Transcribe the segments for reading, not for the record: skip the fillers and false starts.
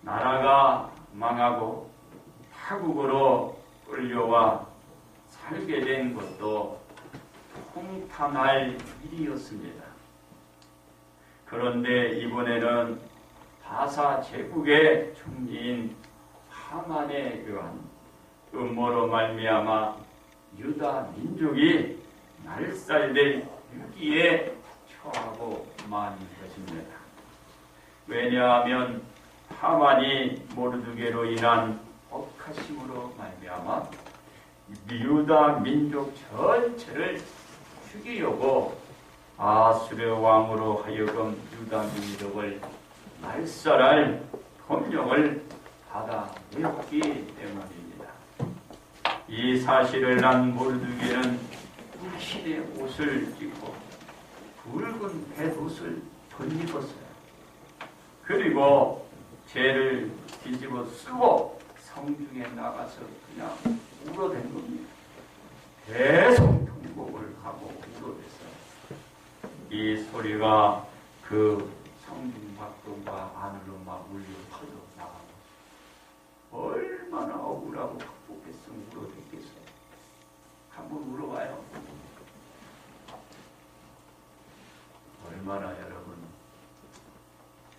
나라가 망하고 타국으로 끌려와 살게 된 것도 통탄할 일이었습니다. 그런데 이번에는 바사 제국의 총리인 하만에 의한 음모로 말미암아 유다 민족이 말살될 위기에 처하고 만 것입니다. 왜냐하면 하만이 모르드게로 인한 억하심으로 말미암아 유다 민족 전체를 죽이려고 아수르 왕으로 하여금 유다 민족을 말살할 법령을 받아내었기 때문입니다. 이 사실을 난 모르드게는 자신의 옷을 찢고 붉은 뱃옷을 덧입었어요. 그리고 죄를 뒤집어 쓰고 성중에 나가서 그냥 울어댄 겁니다. 대성통곡을 하고 울어댔어요. 이 소리가 그 성중 밖과 안으로 막 울려 퍼져 나가고 얼마나 억울하고 극복했으면 울어댔겠어요. 한번 울어봐요. 얼마나 여러분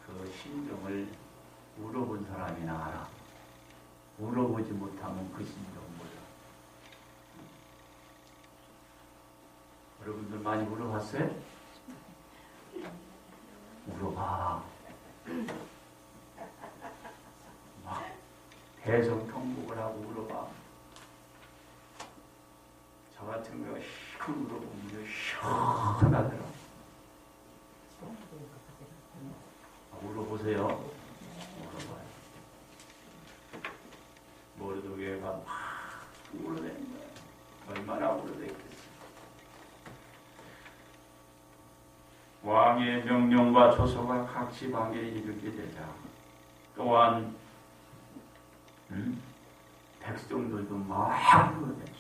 그 심정을 울어본 사람이나 알아. 울어보지 못하면 그 심정 몰라. 여러분들 많이 울어봤어요? 울어봐. 막 대성통곡을 하고 울어봐. 저 같은 경우 시큰 울어보면 시원하더라. 울어보세요. 울어봐요. 모르드게가 막 울어대는 거예요. 얼마나 울어댔겠어요. 왕의 명령과 조서가 각 지방에 이르게 되자 또한 백성들도 막 울어댔죠.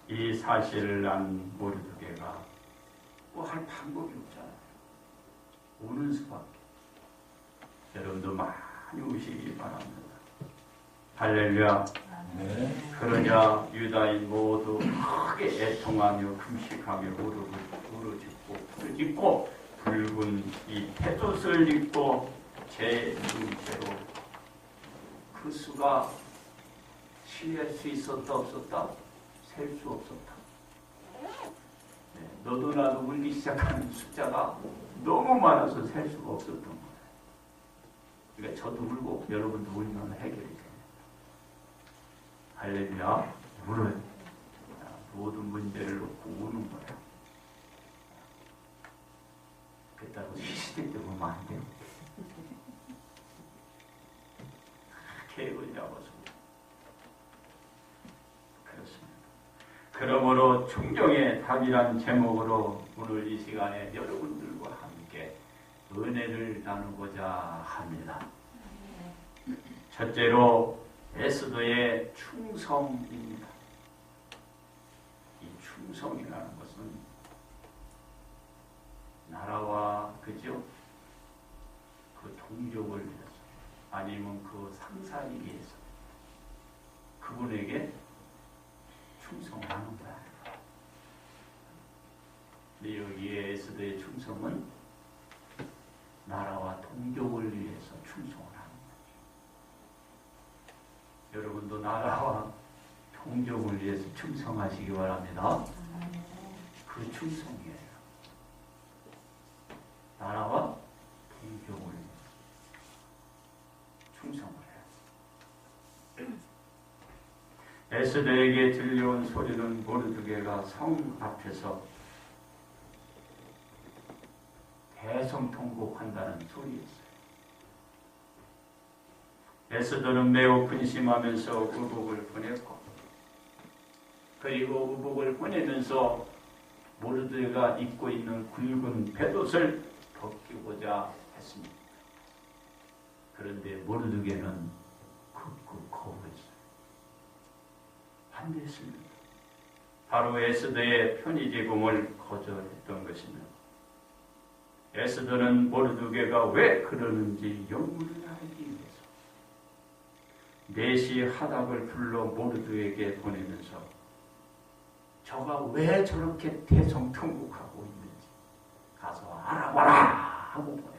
이 사실을 안 모르드게가 뭐 할 방법이 없잖아요. 우는 수밖에. 여러분도 많이 우시기 바랍니다. 할렐루야. 네. 그러냐 유다인 모두 크게 애통하며 금식하며 울어짓고 부르짖고 붉은 이 팻옷을 입고 제 눈째로 그 수가 실릴 수 있었다 없었다? 셀 수 없었다. 네, 너도 나도 울기 시작하는 숫자가 너무 많아서 셀 수가 없었던 거예요. 그러니까 저도 울고 여러분도 울면 해결이 돼요. 할렐루야. 울어요. 모든 문제를 놓고 우는 거예요. 그렇다고 시시될 때 보면 안 돼요. 계획을 잡아서 그렇습니다. 그러므로 충정의 답이란 제목으로 오늘 이 시간에 여러분들과 함께 은혜를 나누고자 합니다. 첫째로 에스더의 충성입니다. 이 충성이라는 것은 나라와 그죠? 그 동족을 위해서 아니면 그 상사에 위해서 그분에게 충성하는 거야. 근데 여기에 에스더의 충성은 나라와 동족을 위해서 충성을 하는 거죠. 여러분도 나라와 동족을 위해서 충성하시기 바랍니다. 그 충성이에요. 나라와 동족을 위해서 충성을 해요. 에스더에게 들려온 소리는 모르드게가 성 앞에서 대성통곡한다는 소리였어요. 에스더는 매우 근심하면서 의복을 보냈고 그리고 의복을 보내면서 모르드게가 입고 있는 굵은 뱃옷을 벗기고자 했습니다. 그런데 모르드게는 극구 거부했어요. 반대했습니다. 바로 에스더의 편의 제공을 거절했던 것입니다. 에스더는 모르드게가 왜 그러는지 영문을 알기 위해서 내시 하닥을 불러 모르드게에게 보내면서 저가 왜 저렇게 대성통곡하고 있는지 가서 알아봐라 하고 보냈어.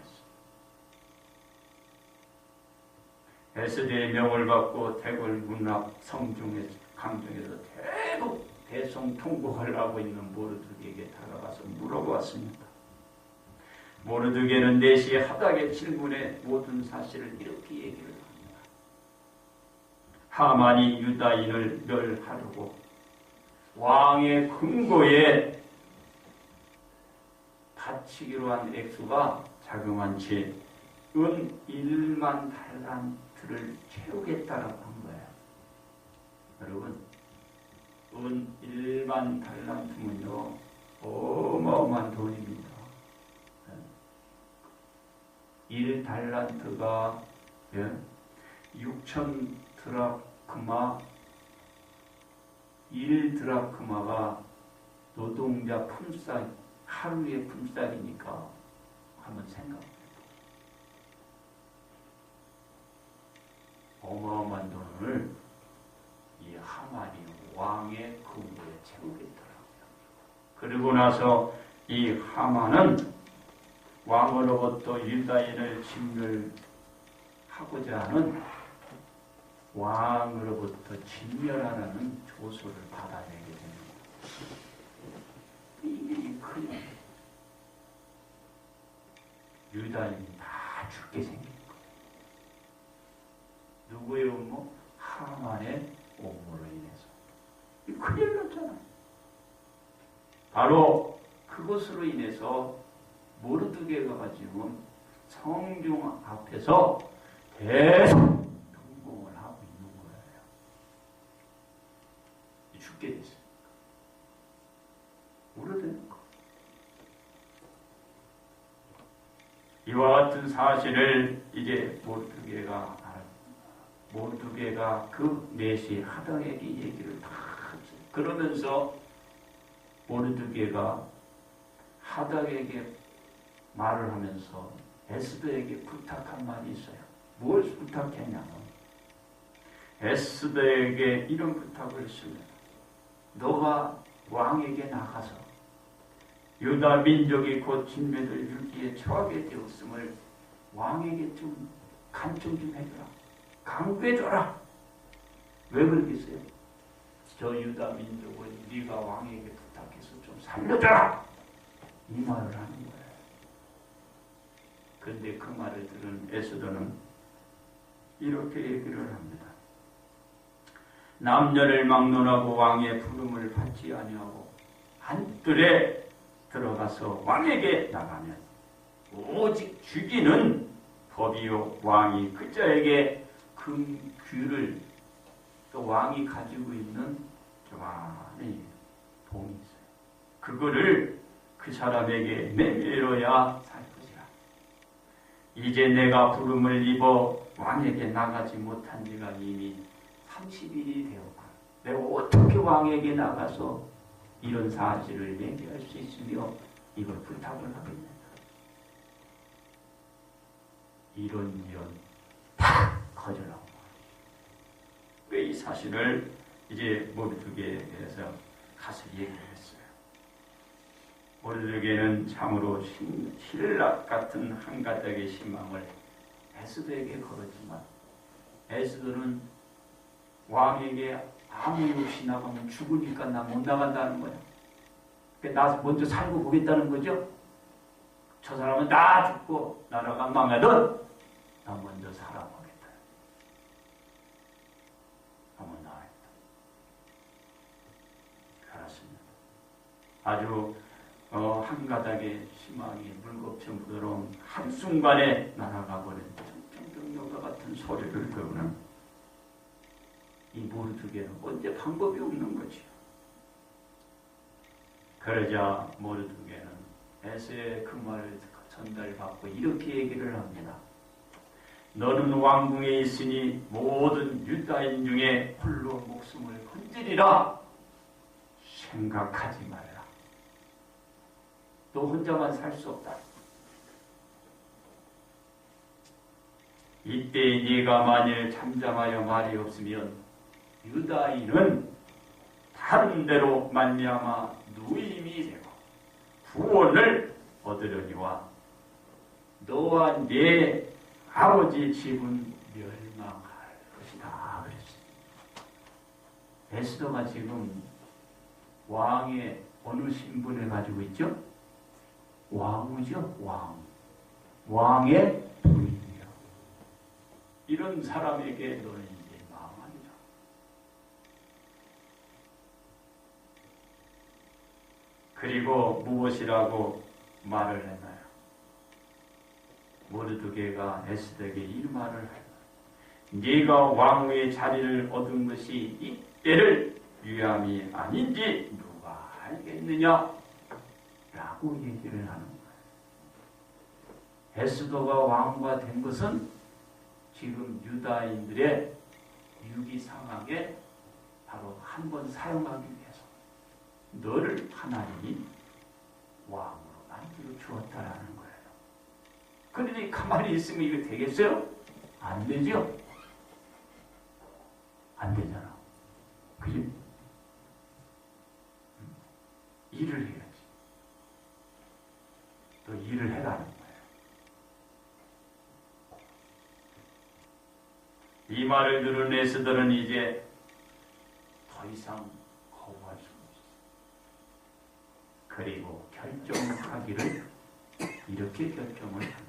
에스더의 명을 받고 대궐 문 앞 성중에 강정에서 대국 대성통곡하려고 있는 모르드게에게 다가가서 물어보았습니다. 모르드게는 내시 하닥의 질문에 모든 사실을 이렇게 얘기를 합니다. 하만이 유다인을 멸하려고 왕의 금고에 바치기로 한 액수가 자그만치 은 1만 달란트를 채우겠다라고 한 거예요. 여러분, 은 1만 달란트면요 어마어마한 돈입니다. 1달란트가 6천 드라크마, 1드라크마가 노동자 품삯, 하루의 품삯이니까 한번 생각해요. 어마어마한 돈을 이 하만이 왕의 금고에 채우겠더라고요. 그리고 나서 이 하만은 왕으로부터 유다인을 진멸하고자 하는 왕으로부터 진멸하라는 조서를 받아내게 됩니다. 이게 큰 유다인이 다 죽게 생긴 거예요. 누구의 음모? 하만의 음모로 인해서. 큰일 났잖아요. 바로 그것으로 인해서 모르드게가 지금 성중 앞에서 계속 통곡을 하고 있는 거예요. 죽게 됐어요. 모르드게가. 이와 같은 사실을 이제 모르드게가 그 내시 하닥에게 얘기를 다 하지. 그러면서 모르드게가 하닥에게 말을 하면서 에스더에게 부탁한 말이 있어요. 뭘 부탁했냐면 에스더에게 이런 부탁을 했습니다. 너가 왕에게 나가서 유다 민족이 곧 진멸될 위기에 처하게 되었음을 왕에게 좀 간청 좀 해줘라. 강구해줘라. 왜 그러겠어요? 저 유다 민족을 네가 왕에게 부탁해서 좀 살려줘라. 이 말을 하는 거예요. 그런데 그 말을 들은 에스더는 이렇게 얘기를 합니다. 남녀를 막론하고 왕의 부름을 받지 아니하고 안뜰에 들어가서 왕에게 나가면 오직 죽이는 법이요 왕이 그자에게 금귀를 또 왕이 가지고 있는 조만한 봉이 있어요. 그거를 그 사람에게 내밀어야 살 것이라. 이제 내가 부름을 입어 왕에게 나가지 못한 지가 이미 30일이 되었고 내가 어떻게 왕에게 나가서 이런 사실을 얘기할 수 있으며 이걸 부탁을 하겠느냐. 이런 다 거절하고 이 사실을 이제 모르드게에서 가서 얘기를 했어요. 모르드게는 참으로 신락 같은 한 가닥의 희망을 에스더에게 걸었지만 에스더는 왕에게 아무 없이 나가면 죽으니까 나 못 나간다는 거야. 나 먼저 살고 보겠다는 거죠. 저 사람은 나 죽고 나라가 망하든 나 먼저 살아보겠다. 한번 나와있다. 알았습니다. 아주 한 가닥의 희망이 물겁쳐 부드러운 한순간에 날아가버린 청정병력과 같은 소리를 들으면 이 모르드게는 언제 방법이 없는 거지요. 그러자 모르드게는 에스의 그 말을 전달받고 이렇게 얘기를 합니다. 너는 왕궁에 있으니 모든 유다인 중에 홀로 목숨을 건지리라. 생각하지 말라. 너 혼자만 살 수 없다. 이때 네가 만일 잠잠하여 말이 없으면 유다인은 다른 데로 말미암아 누임이 되고 구원을 얻으려니와 너와 네 아버지 집은 멸망할 것이다. 그랬습니다. 에스더가 지금 왕의 어느 신분을 가지고 있죠? 왕후죠. 왕의 부인이요. 이런 사람에게 너는 이제 망한다. 그리고 무엇이라고 말을 했나요? 모르드게가 에스더에게 이 말을 했다. 네가 왕의 자리를 얻은 것이 이때를 위함이 아닌지 누가 알겠느냐? 라고 얘기를 하는 거예요. 에스더가 왕후가 된 것은 지금 유다인들의 유기 상황에 바로 한 번 사용하기 위해서 너를 하나님이 왕으로 만들어 주었다라는 거예요. 그러니 가만히 있으면 이거 되겠어요? 안 되죠? 안 되잖아. 그지? 일을 해야지. 또 일을 해라는 거예요. 이 말을 들은 에스더는 이제 더 이상 거부할 수 없어요. 그리고 결정하기를 이렇게 결정을 합니다.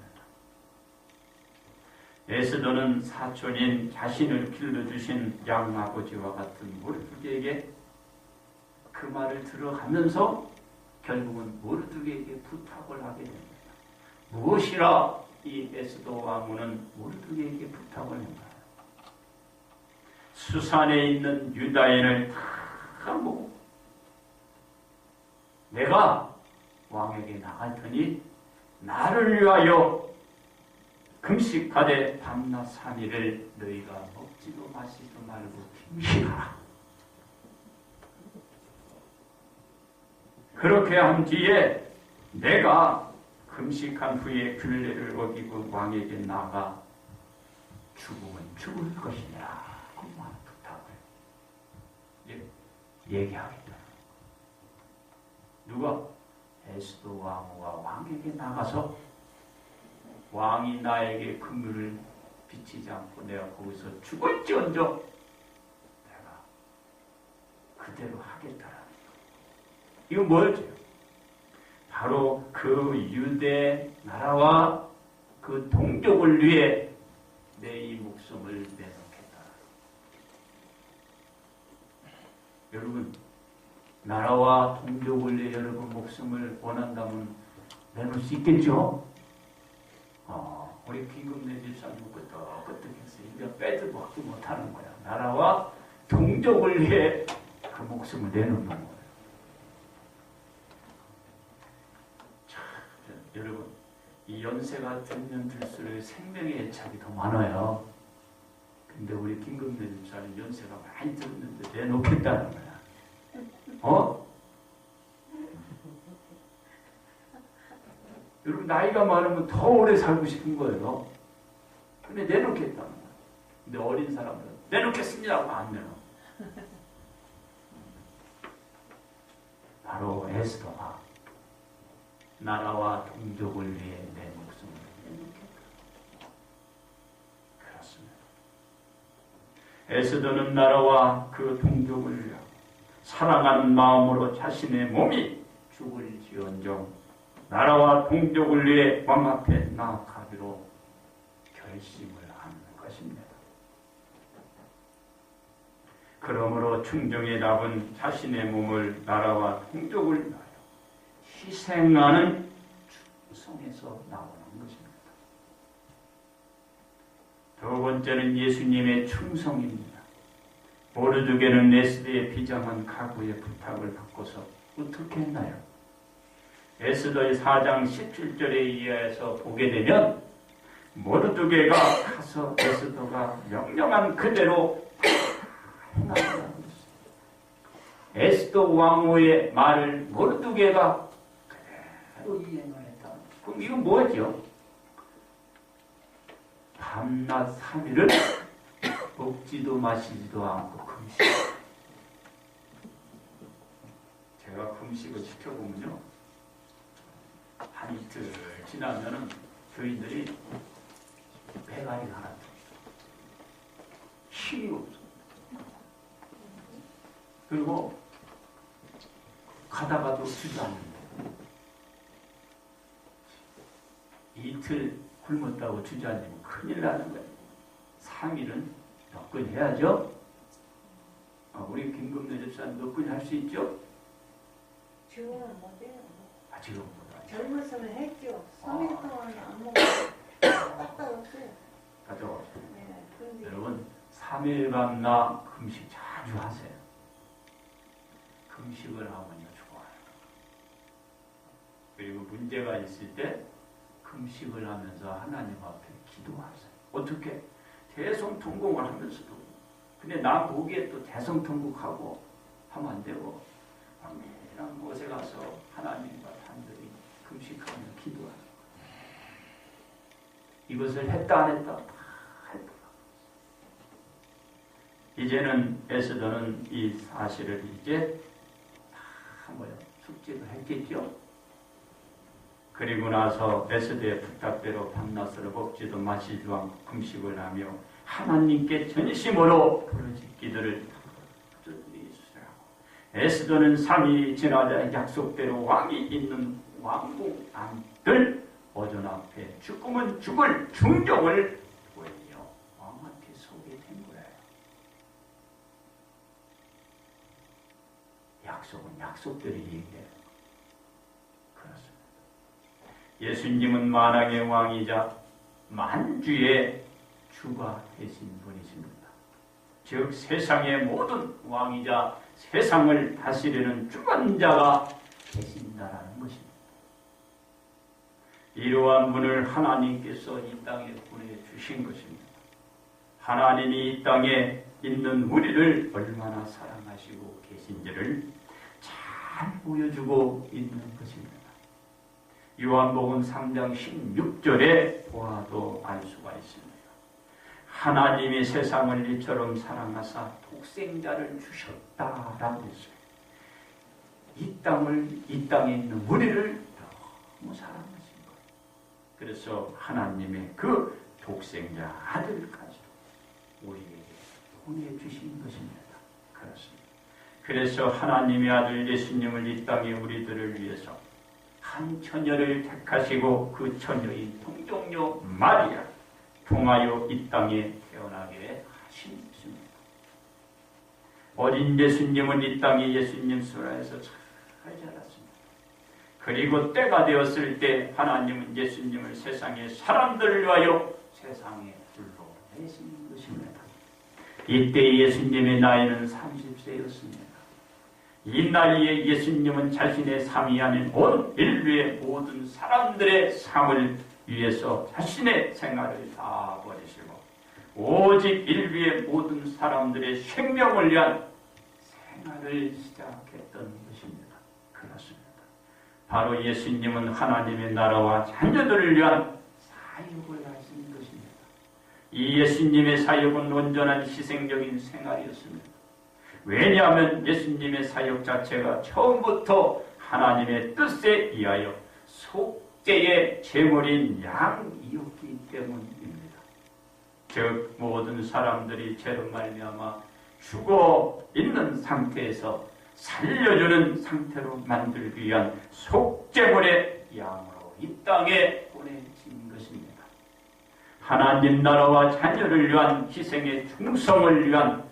에스더는 사촌인 자신을 길러주신 양아버지와 같은 모르드게에게 그 말을 들어가면서 결국은 모르드게에게 부탁을 하게 됩니다. 무엇이라 이 에스더 왕후는 모르드게에게 부탁을 합니다. 수산에 있는 유다인을 다 모으고 내가 왕에게 나갈 테니 나를 위하여 금식하되 밤낮 3일을 너희가 먹지도 마시지도 말고 금식하라. 그렇게 한 뒤에 내가 금식한 후에 규례를 어기고 왕에게 나가 죽으면 죽을 것이냐. 그만 부탁을 얘기하겠다. 누가? 에스더 왕후가 왕에게 나가서 왕이 나에게 긍휼을 비치지 않고 내가 거기서 죽을지언정 내가 그대로 하겠다라는 거. 이거 뭐였죠? 바로 그 유대 나라와 그 동족을 위해 내 이 목숨을 내놓겠다. 여러분, 나라와 동족을 위해 여러분 목숨을 원한다면 내놓을 수 있겠죠? 우리 김금래 집사님 끄떡끄떡해서 이제 빼도 박도 못하는 거야. 나라와 동족을 위해 그 목숨을 내놓는 거예요. 자, 여러분, 이 연세가 들면 들수록 생명의 애착이 더 많아요. 근데 우리 김금래 집사님 연세가 많이 들었는데 내놓겠다는 거야. 여러분, 나이가 많으면 더 오래 살고 싶은 거예요. 근데 내놓겠다는 거예요. 근데 어린 사람들은 내놓겠습니다 하고 안 내놔. 바로 에스더가 나라와 동족을 위해 내 목숨을 내놓겠다. 그렇습니다. 에스더는 나라와 그 동족을 위해 사랑하는 마음으로 자신의 몸이 죽을지언정 나라와 동족을 위해 왕 앞에 나아가기로 결심을 한 것입니다. 그러므로 충정의 답은 자신의 몸을 나라와 동족을 위하여 희생하는 충성에서 나오는 것입니다. 두 번째는 예수님의 충성입니다. 모르드게는 에스더의 비장한 각오의 부탁을 받고서 어떻게 했나요? 에스더의 4장 17절에 의해서 보게 되면 모르드게가 가서 에스더가 명령한 그대로 행하더라는 것입니다. 에스더 왕후의 말을 모르드게가 그대로 이행을 했다. 그럼 이건 뭐죠? 밤낮 3일을 먹지도 마시지도 않고 금식. 제가 금식을 지켜보면요, 한 이틀 지나면은 교인들이 배가리가 하나 힘이 없어. 그리고 가다가도 주저앉는데 이틀 굶었다고 주저앉으면 큰일 나는 거예요. 3일은 너끈 해야죠. 우리 김금래 집사님 너끈 할 수 있죠? 지금은 못해요. 지금 못하죠. 젊었으면 했죠. 3일 동안 안 먹고 딱 없어요. 가죠. 네, 그런데 여러분 3일 밤낮 금식 자주 하세요. 금식을 하면요 좋아요. 그리고 문제가 있을 때 금식을 하면서 하나님 앞에 기도하세요. 어떻게? 대성통곡을 하면서도. 근데 남 보기에 또 대성통곡하고 하면 안 되고 이런 곳에 가서 하나님과 단둘이 금식하며 기도하는 거예요. 이것을 했다 안 했다? 다 했다. 이제는 에스더는 이 사실을 이제 다 숙지를 했겠죠. 그리고 나서 에스더의 부탁대로 밤낮으로 먹지도 마시지도 않고 금식을 하며 하나님께 전심으로 부르짖기들을 드리시라고. 에스더는 3일이 지나자 약속대로 왕이 있는 왕궁 안들 어전 앞에 죽으면 죽을 중정을 보이며 왕한테 서게 된 거예요. 약속은 약속대로 얘기해요. 그렇습니다. 예수님은 만왕의 왕이자 만주의 주가 되신 분이십니다. 즉 세상의 모든 왕이자 세상을 다스리는 주관자가 계신다라는 것입니다. 이러한 분을 하나님께서 이 땅에 보내주신 것입니다. 하나님이 이 땅에 있는 우리를 얼마나 사랑하시고 계신지를 잘 보여주고 있는 것입니다. 요한복음 3장 16절에 보아도 알 수가 있습니다. 하나님이 세상을 이처럼 사랑하사 독생자를 주셨다라고 했어요. 이 땅에 있는 우리를 너무 사랑하신 거예요. 그래서 하나님의 그 독생자 아들까지 우리에게 보내주신 것입니다. 그렇습니다. 그래서 하나님의 아들 예수님을 이 땅에 우리들을 위해서 한 처녀를 택하시고 그 처녀인 동정녀 마리아 통하여 이 땅에 태어나게 하신 것입니다. 어린 예수님은 이 땅에 예수님 수라에서 잘 자랐습니다. 그리고 때가 되었을 때 하나님은 예수님을 세상의 사람들을 위하여 세상에 불러내신 것입니다. 이때 예수님의 나이는 30세였습니다. 이 나이에 예수님은 자신의 삶이 아닌 온 인류의 모든 사람들의 삶을 위해서 자신의 생활을 다 버리시고 오직 인류의 모든 사람들의 생명을 위한 생활을 시작했던 것입니다. 그렇습니다. 바로 예수님은 하나님의 나라와 자녀들을 위한 사역을 하신 것입니다. 이 예수님의 사역은 온전한 희생적인 생활이었습니다. 왜냐하면 예수님의 사역 자체가 처음부터 하나님의 뜻에 의하여 속죄의 제물인 양이었기 때문입니다. 즉 모든 사람들이 죄로 말미암아 죽어 있는 상태에서 살려주는 상태로 만들기 위한 속죄물의 양으로 이 땅에 보내진 것입니다. 하나님 나라와 자녀를 위한 희생의 충성을 위한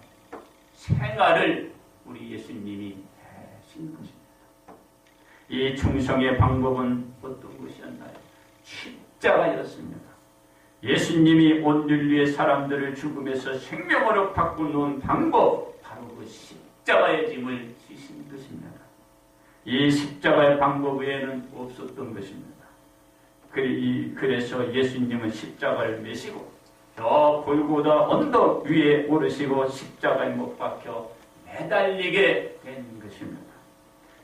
생활을 우리 예수님이 하신 것입니다. 이 충성의 방법은 어떤 것이었나요? 십자가였습니다. 예수님이 온 인류의 사람들을 죽음에서 생명으로 바꾸는 방법, 바로 그 십자가의 짐을 지신 것입니다. 이 십자가의 방법 외에는 없었던 것입니다. 그래서 예수님은 십자가를 메시고 저 골고다 언덕 위에 오르시고 십자가에 못 박혀 매달리게 된 것입니다.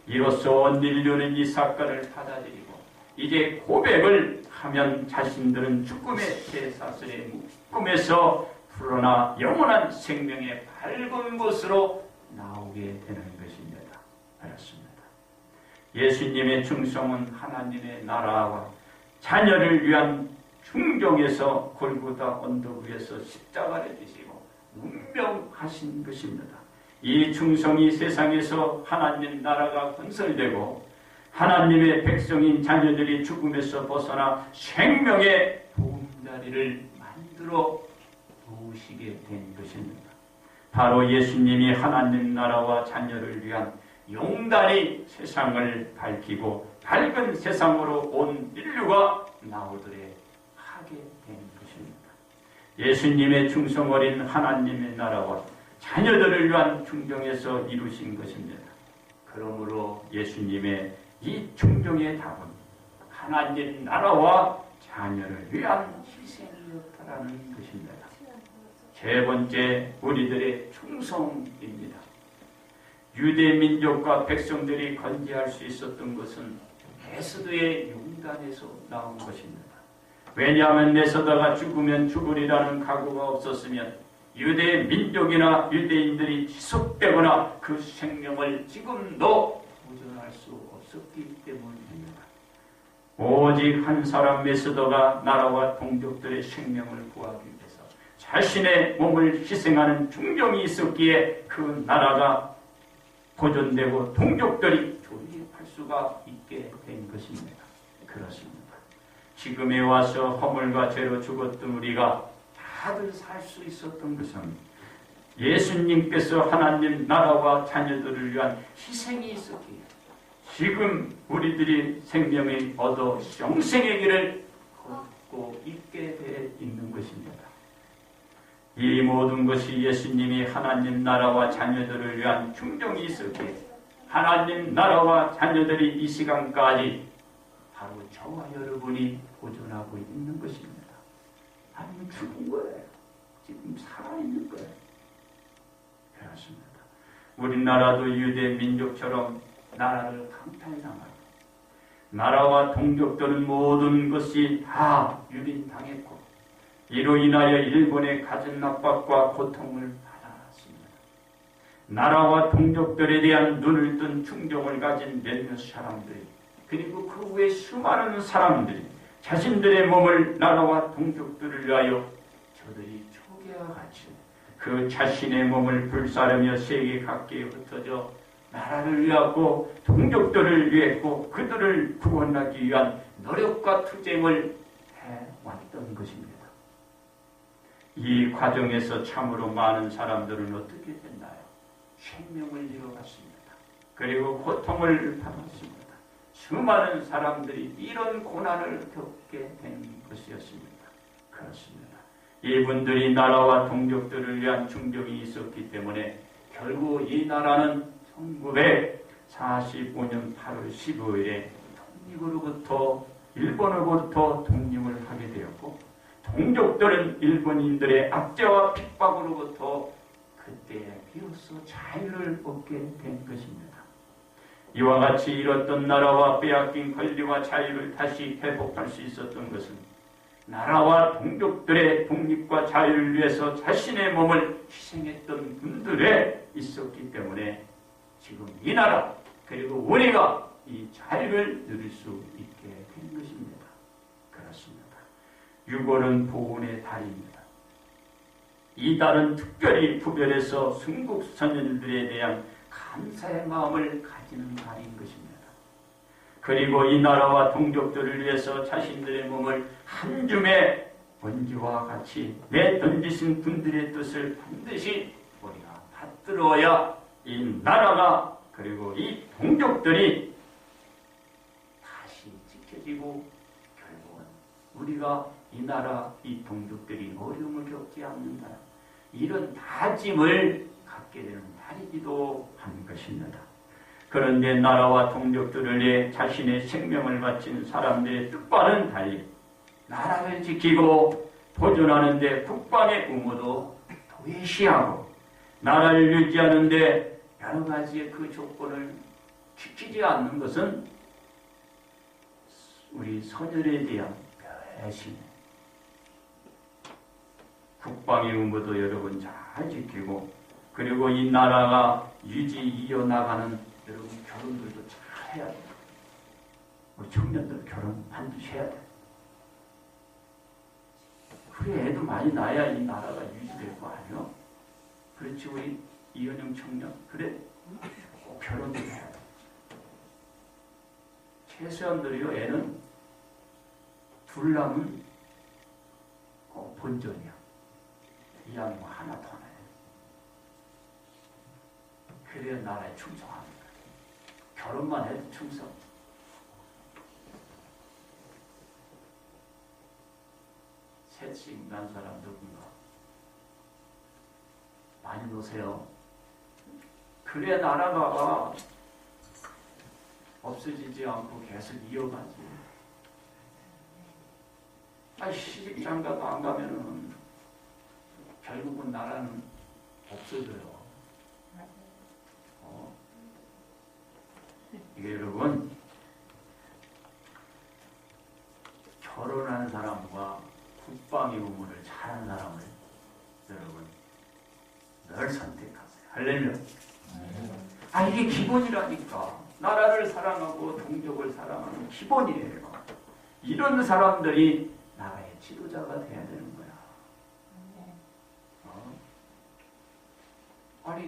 이로써 온 인류는 이 사건을 받아들이고 이제 고백을 하면 자신들은 죽음의 쇠사슬의 묶음에서 풀어나 영원한 생명의 밝은 곳으로 나오게 되는 것입니다. 그렇습니다. 예수님의 충성은 하나님의 나라와 자녀를 위한 충정에서 골고다 언덕 위에서 십자가를 지시고 운명하신 것입니다. 이 충성이 세상에서 하나님 나라가 건설되고 하나님의 백성인 자녀들이 죽음에서 벗어나 생명의 보금자리를 만들어 놓으시게 된 것입니다. 바로 예수님이 하나님 나라와 자녀를 위한 용단이 세상을 밝히고 밝은 세상으로 온 인류가 나오도록 하게 된 것입니다. 예수님의 충성 어린 하나님의 나라와 자녀들을 위한 충정에서 이루신 것입니다. 그러므로 예수님의 이 충정의 답은 하나님 나라와 자녀를 위한 희생이었다라는 것입니다. 세 번째, 우리들의 충성입니다. 유대 민족과 백성들이 건재할 수 있었던 것은 에스더의 용단에서 나온 것입니다. 왜냐하면 에스더가 죽으면 죽으리라는 각오가 없었으면 유대 민족이나 유대인들이 지속되거나 그 생명을 지금도 보존할 수 없었기 때문입니다. 오직 한 사람 에스더가 나라와 동족들의 생명을 구하기 위해서 자신의 몸을 희생하는 충정이 있었기에 그 나라가 보존되고 동족들이 존립할 수가 있게 된 것입니다. 그렇습니다. 지금에 와서 허물과 죄로 죽었던 우리가 다들 살 수 있었던 것은 예수님께서 하나님 나라와 자녀들을 위한 희생이 있었기에 지금 우리들이 생명을 얻어 영생의 길을 걷고 있게 되어 있는 것입니다. 이 모든 것이 예수님이 하나님 나라와 자녀들을 위한 충정이 있었기에 하나님 나라와 자녀들이 이 시간까지 바로 저와 여러분이 보존하고 있는 것입니다. 아니면 죽은 거예요. 지금 살아있는 거예요. 그렇습니다. 우리나라도 유대 민족처럼 나라를 강탈당하고 나라와 동족들은 모든 것이 다 유린당했고 이로 인하여 일본의 갖은 압박과 고통을 받았습니다. 나라와 동족들에 대한 눈을 뜬 충정을 가진 몇몇 사람들이 그리고 그 후에 수많은 사람들이 자신들의 몸을 나라와 동족들을 위하여 저들이 초기와 같이 그 자신의 몸을 불사르며 세계 각계에 흩어져 나라를 위하고 동족들을 위했고 그들을 구원하기 위한 노력과 투쟁을 해왔던 것입니다. 이 과정에서 참으로 많은 사람들은 어떻게 됐나요? 생명을 잃어갔습니다. 그리고 고통을 받았습니다. 수많은 사람들이 이런 고난을 겪게 된 것이었습니다. 그렇습니다. 이분들이 나라와 동족들을 위한 충정이 있었기 때문에 결국 이 나라는 1945년 8월 15일에 독립으로부터 일본으로부터 독립을 하게 되었고 동족들은 일본인들의 압제와 핍박으로부터 그때 비로소 자유를 얻게 된 것입니다. 이와 같이 잃었던 나라와 빼앗긴 권리와 자유를 다시 회복할 수 있었던 것은 나라와 동족들의 독립과 자유를 위해서 자신의 몸을 희생했던 분들에 있었기 때문에 지금 이 나라 그리고 우리가 이 자유를 누릴 수 있게 된 것입니다. 그렇습니다. 6월은 보훈의 달입니다. 이 달은 특별히 구별해서 순국 선열들에 대한 감사의 마음을 가지는 달인 것입니다. 그리고 이 나라와 동족들을 위해서 자신들의 몸을 한 줌의 먼지와 같이 내던지신 분들의 뜻을 반드시 우리가 받들어야 이 나라가 그리고 이 동족들이 다시 지켜지고 결국은 우리가 이 나라 이 동족들이 어려움을 겪지 않는다. 이런 다짐을 갖게 되는 달이기도 한 것입니다. 그런데 나라와 동족들을 위해 자신의 생명을 바친 사람들의 뜻과는 달리 나라를 지키고 보존하는데 국방의 의무도 도외시하고 나라를 유지하는데 여러 가지의 그 조건을 지키지 않는 것은 우리 선열에 대한 대신 국방의 의무도 여러분 잘 지키고, 그리고 이 나라가 이어나가는 여러분 결혼들도 잘 해야 돼요. 우리 청년들 결혼 반드시 해야 돼요. 그래 애도 많이 낳아야 이 나라가 유지될 거 아니요? 그렇지 우리 이현영 청년 그래 꼭 결혼도 해야 돼. 최소한들이요 애는 둘 낳으면 꼭 본전이야. 이양 뭐 하나 더 낳아야 돼. 그래야 나라에 충성합니다. 결혼만 해도 충성. 셋씩 난 사람 누군가? 많이 놓으세요. 그래야 나라가 없어지지 않고 계속 이어가지. 시집장가도 안 가면은 결국은 나라는 없어져요. 이게 여러분 결혼한 사람과 국방의 의무를 잘한 사람을 여러분 늘 선택하세요. 할렐루야. 이게 기본이라니까. 나라를 사랑하고 동족을 사랑하는 기본이에요. 이런 사람들이 나라의 지도자가 돼야 되는 거야.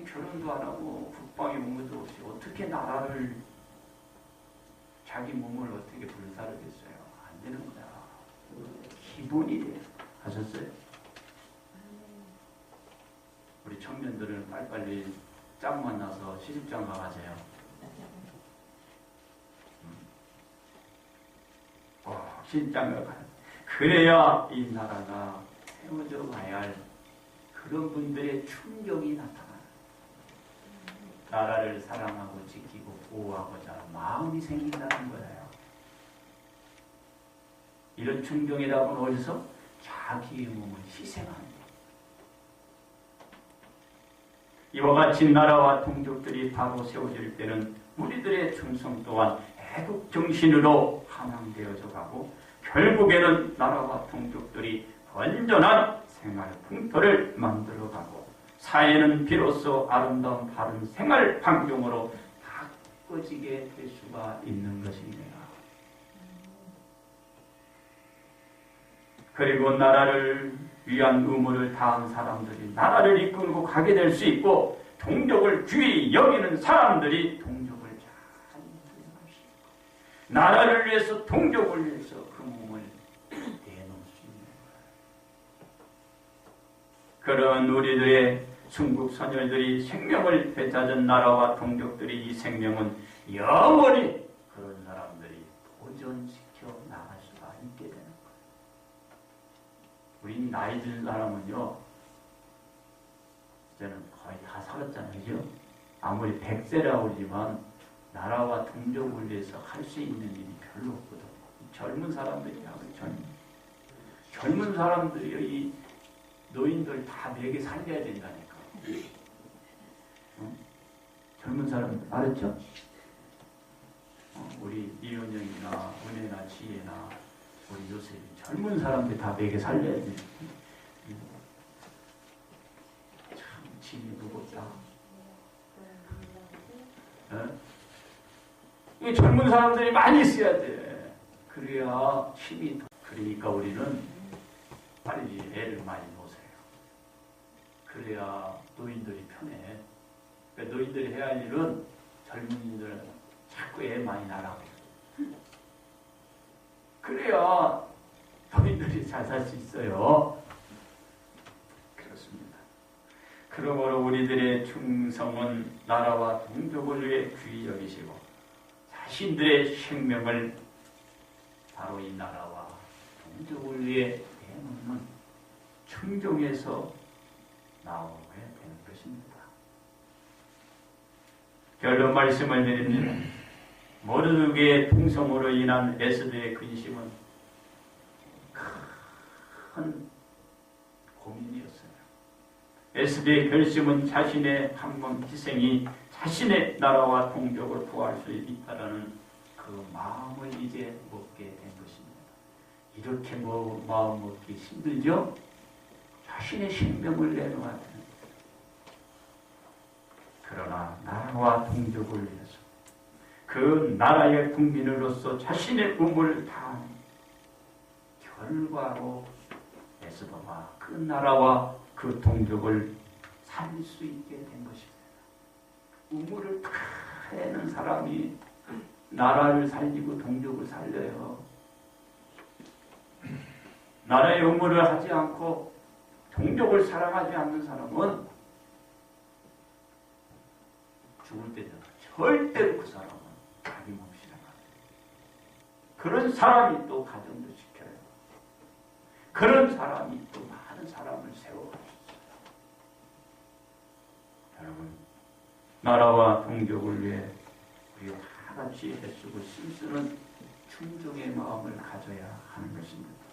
결혼도 안 하고 국방의 의무도 없이 어떻게 나라를 자기 몸을 어떻게 불사르겠어요? 안 되는 거야. 기본이에요. 아셨어요? 우리 청년들은 빨리빨리 짝 만나서 시집장가 가세요. 시집장가 가요. 그래야 이 나라가 세워져 가야 할 그런 분들의 충격이 나타나요. 나라를 사랑하고 지키고 보호하고자 하는 마음이 생긴다는 거예요. 이런 충격이라고는 어디서? 자기의 몸을 희생합니다. 이와 같이 나라와 동족들이 바로 세워질 때는 우리들의 충성 또한 애국 정신으로 함양되어져 가고, 결국에는 나라와 동족들이 건전한 생활 풍토를 만들어가고, 사회는 비로소 아름다운 바른 생활 환경으로 바꿔지게 될 수가 있는 것입니다. 그리고 나라를 위한 의무를 다한 사람들이 나라를 이끌고 가게 될 수 있고, 동족을 귀히 여기는 사람들이 동족을 잘 이끌어갈 수 있고, 나라를 위해서 동족을 위해서 그 몸을 내놓을 수 있는 거예요. 그런 우리들의 중국 선열들이 생명을 되찾은 나라와 동족들이 이 생명은 영원히 그런 사람들이 보존시켜 나갈 수가 있게 되는 거예요. 우리 나이 든 사람은요, 이제는 거의 다 살았잖아요. 그죠? 아무리 100세라고 그러지만 나라와 동족을 위해서 할 수 있는 일이 별로 없거든. 젊은 사람들이야. 젊은 사람들이 이 노인들 다 내게 살려야 된다니까. 젊은 사람들 알았죠? 우리 이은영이나 은혜나 지혜나 우리 요셉이 젊은 사람들 다 내게 살려야 돼. 참 짐이 무겁다. 이 젊은 사람들이 많이 있어야 돼. 그래야 힘이 더. 그러니까 우리는 빨리 애를 많이 놓으세요. 그래야 노인들이 편해. 그러니까 노인들이 해야 할 일은 젊은이들 자꾸 애 많이 낳으라고. 그래야 노인들이 잘 살 수 있어요. 그렇습니다. 그러므로 우리들의 충성은 나라와 동족을 위해 귀히 여기시고, 자신들의 생명을 바로 이 나라와 동족을 위해 내놓는 충정에서 나오게 되는 것입니다. 결론 말씀을 드립니다. 모르드게의 풍성으로 인한 에스더의 근심은 큰 고민이었어요. 에스더의 결심은 자신의 한 번 희생이 자신의 나라와 동족을 구할 수 있다라는 그 마음을 이제 먹게 된 것입니다. 이렇게 마음 먹기 힘들죠? 자신의 생명을 내놓아야 되는. 그러나 나라와 동족을 위해서 그 나라의 국민으로서 자신의 꿈을 다한 결과로 에스더가 그 나라와 그 동족을 살릴 수 있게 된 것입니다. 우물을 다 해는 사람이 나라를 살리고 동족을 살려요. 나라의 우물을 하지 않고 동족을 사랑하지 않는 사람은 죽을 때도 절대로 그 사람은 아낌없이 나가요. 그런 사람이 또 가정도 지켜요. 그런 사람이 또 많은 사람을 세워가셨어요. 여러분, 나라와 동족을 위해 우리 다 같이 애쓰고 힘쓰는 충성의 마음을 가져야 하는 것입니다.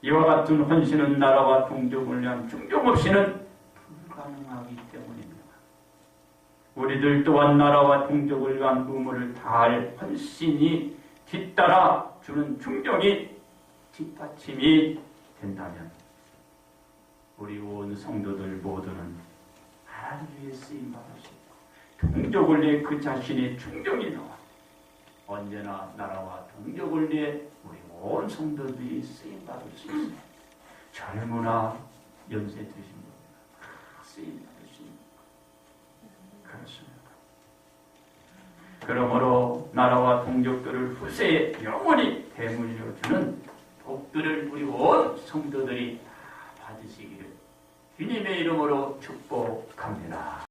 이와 같은 헌신은 나라와 동족을 위한 충성 없이는 불가능하기 때문입니다. 우리들 또한 나라와 동족을 위한 의무를 다할 헌신이 뒤따라 주는 충정이 뒷받침이 된다면 우리 온 성도들 모두는 하나님 위해 쓰임받을 수 있고 동족을 위해 그 자신의 충정이 나와 언제나 나라와 동족을 위해 우리 온 성도들이 쓰임받을 수 있습니다. 젊으나 연세 드신 분들 쓰임받을 수 있는 그렇습니다. 그러므로 나라와 동족들을 후세에 영원히 대물려 주는 복들을 우리 온 성도들이 다 받으시기를 주님의 이름으로 축복합니다.